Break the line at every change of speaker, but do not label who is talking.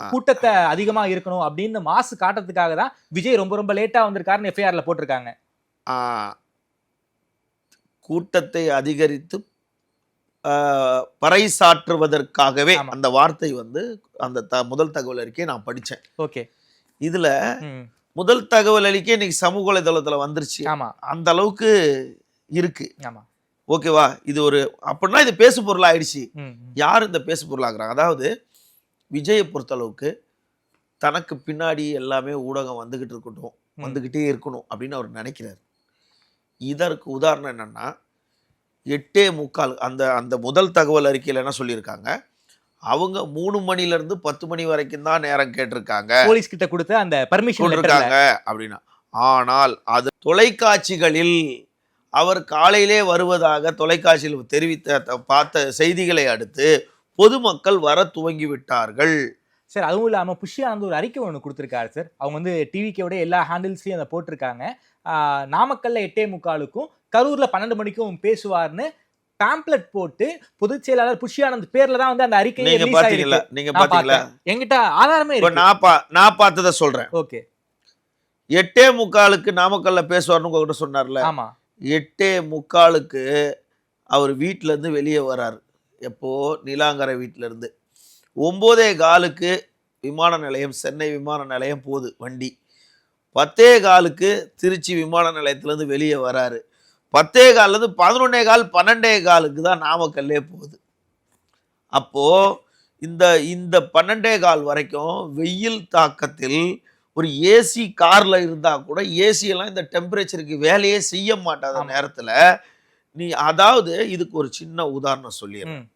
கூட்டத்தை அதிகமா இருக்கணும் அப்படின்னு மாசு காட்டுறதுக்காக தான் விஜய் ரொம்ப ரொம்ப லேட்டா வந்திருக்காருன்னு எஃப்ஐஆர்ல போட்டிருக்காங்க.
கூட்டத்தை அதிகரித்து பறைசாற்றுவதற்காகவே அந்த வார்த்தை வந்து அந்த முதல் தகவல் அறிக்கையை நான் படிச்சேன்.
ஓகே.
இதுல முதல் தகவல் அறிக்கை இன்னைக்கு சமூக வலைதளத்துல வந்துருச்சு. அந்த அளவுக்கு இருக்கு. ஓகேவா? இது ஒரு அப்படின்னா இது பேசு பொருள் ஆயிடுச்சு. யார் இந்த பேசு பொருள் ஆகுறாங்க? அதாவது விஜயை பொறுத்த அளவுக்கு தனக்கு பின்னாடி எல்லாமே ஊடகம் வந்துகிட்டே இருக்கணும் அப்படின்னு அவர் நினைக்கிறார். இதற்கு உதாரணம் என்னன்னா 8:45 அந்த முதல் தகவல் அறிக்கையில் என்ன சொல்லியிருக்காங்க, அவங்க 3 மணிலிருந்து 10 மணி வரைக்கும் தான் நேரம் கேட்டிருக்காங்க,
போலீஸ் கிட்ட கொடுத்த அந்த பர்மிஷன்
இருக்காங்க அப்படின்னா. ஆனால் அது தொலைக்காட்சிகளில் அவர் காலையிலே வருவதாக தொலைக்காட்சியில் பார்த்த செய்திகளை அடுத்து பொதுமக்கள் வர துவங்கி விட்டார்கள்.
சார், அதுவும் இல்லாமல் புஷி ஆனந்த் ஒரு அறிக்கை ஒன்று கொடுத்துருக்காரு சார். அவங்க வந்து டிவிக்கோட எல்லா ஹேண்டில்ஸ்லையும் அதை போட்டிருக்காங்க. நாமக்கல்ல 8:45க்கும் கரூர்ல 12 மணிக்கும் பேசுவார்னு பேம்ப்ளெட் போட்டு பொதுச் செயலாளர் புஷி ஆனந்த் பேர்ல தான் வந்து அந்த அறிக்கை
நீங்க பாத்தீங்களா?
என்கிட்ட ஆதாரமே இருக்கு.
நான் பார்த்தத சொல்றேன்.
ஓகே.
8:45க்கு நாமக்கல்ல பேசுவார்னு உங்ககிட்ட சொன்னார்ல.
ஆமா.
8:45க்கு அவர் வீட்டுல இருந்து வெளியே வர்றாரு. எப்போ? நீலாங்கரை வீட்டுல இருந்து. 9:15க்கு விமான நிலையம், சென்னை விமான நிலையம் போகுது வண்டி. 10:15க்கு திருச்சி விமான நிலையத்திலேருந்து வெளியே வராரு. 10:15லேருந்து 11:15 12:15க்கு தான் நாமக்கல்லே போகுது. அப்போ இந்த 12:15 வரைக்கும் வெயில் தாக்கத்தில் ஒரு ஏசி கார்ல இருந்தா கூட ஏசி எல்லாம் இந்த டெம்பரேச்சருக்கு வேலையே செய்ய மாட்டாத நேரத்துல நீ, அதாவது இதுக்கு ஒரு சின்ன உதாரணம் சொல்லிடுறேன்.